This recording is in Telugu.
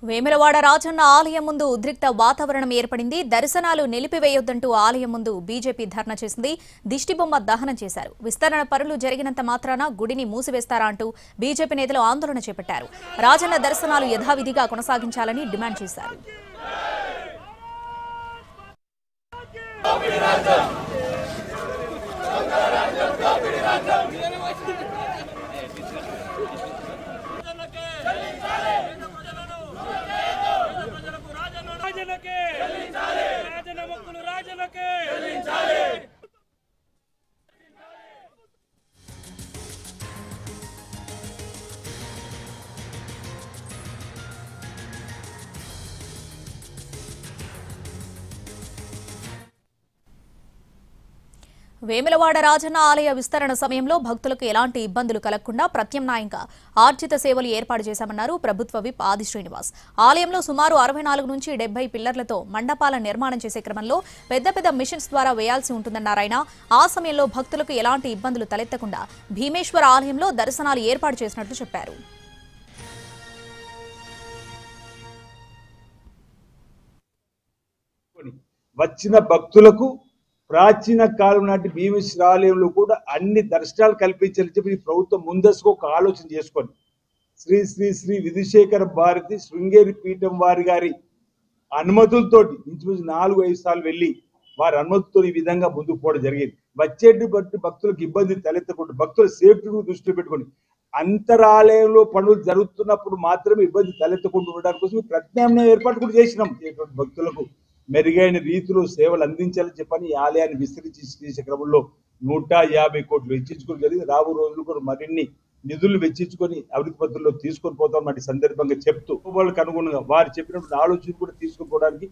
వేములవాడ రాజన్న ఆలయం ముందు ఉద్రిక్త వాతావరణం ఏర్పడింది. దర్శనాలు నిలిపివేయొద్దంటూ ఆలయం ముందు బీజేపీ ధర్నా చేసింది. దిష్టిబొమ్మ దహనం చేశారు. విస్తరణ పనులు జరిగినంత మాత్రాన గుడిని మూసివేస్తారా అంటూ బీజేపీ నేతలు ఆందోళన చేపట్టారు. రాజన్న దర్శనాలు యథావిధిగా కొనసాగించాలని డిమాండ్ చేశారు. వేములవాడ రాజన్న ఆలయ విస్తరణ సమయంలో భక్తులకు ఎలాంటి ఇబ్బందులు కలగకుండా ప్రత్యామ్నాయంగా ఆర్జిత సేవలు ఏర్పాటు చేశామన్నారు ప్రభుత్వ విప్ ఆది శ్రీనివాస్. ఆలయంలో సుమారు 64 నుంచి 70 పిల్లర్లతో మండపాల నిర్మాణం చేసే క్రమంలో పెద్ద పెద్ద మిషన్స్ ద్వారా వేయాల్సి ఉంటుందన్నారు ఆయన. ఆ సమయంలో భక్తులకు ఎలాంటి ఇబ్బందులు తలెత్తకుండా భీమేశ్వర ఆలయంలో దర్శనాలు ఏర్పాటు చేసినట్లు చెప్పారు. వచ్చిన భక్తులకు ప్రాచీన కాలం నాటి భీమేశ్వర ఆలయంలో కూడా అన్ని దర్శనాలు కల్పించాలని చెప్పి ప్రభుత్వం ముందస్తుకు ఒక ఆలోచన చేసుకొని శ్రీ శ్రీ శ్రీ విధుశేఖర భారతి శృంగేరి పీఠం వారి గారి అనుమతులతో ఇంచుమించు 4-5 సార్లు వెళ్ళి వారి అనుమతితో ఈ విధంగా ముందుకు పోవడం జరిగింది. వచ్చేటువంటి భక్తులకు ఇబ్బంది తలెత్తకుండా భక్తుల సేఫ్టీని దృష్టిలో పెట్టుకొని అంతరాలయంలో పనులు జరుగుతున్నప్పుడు మాత్రమే ఇబ్బంది తలెత్తకుండా ఉండడానికి కోసం ప్రత్యామ్నాయ ఏర్పాటు కూడా చేసినాం. భక్తులకు మెరుగైన రీతిలో సేవలు అందించాలని చెప్పని ఈ ఆలయాన్ని విస్తరించి చేసే క్రమంలో 150 కోట్లు వెచ్చించుకుని జరిగింది. రాబో రోజులు కూడా మరిన్ని నిధులు వెచ్చించుకొని అభివృద్ధి పద్ధతుల్లో తీసుకొని పోతాం. సందర్భంగా చెప్తూ వాళ్ళకి అనుగుణంగా వారు చెప్పినప్పుడు ఆలోచన కూడా తీసుకుని పోవడానికి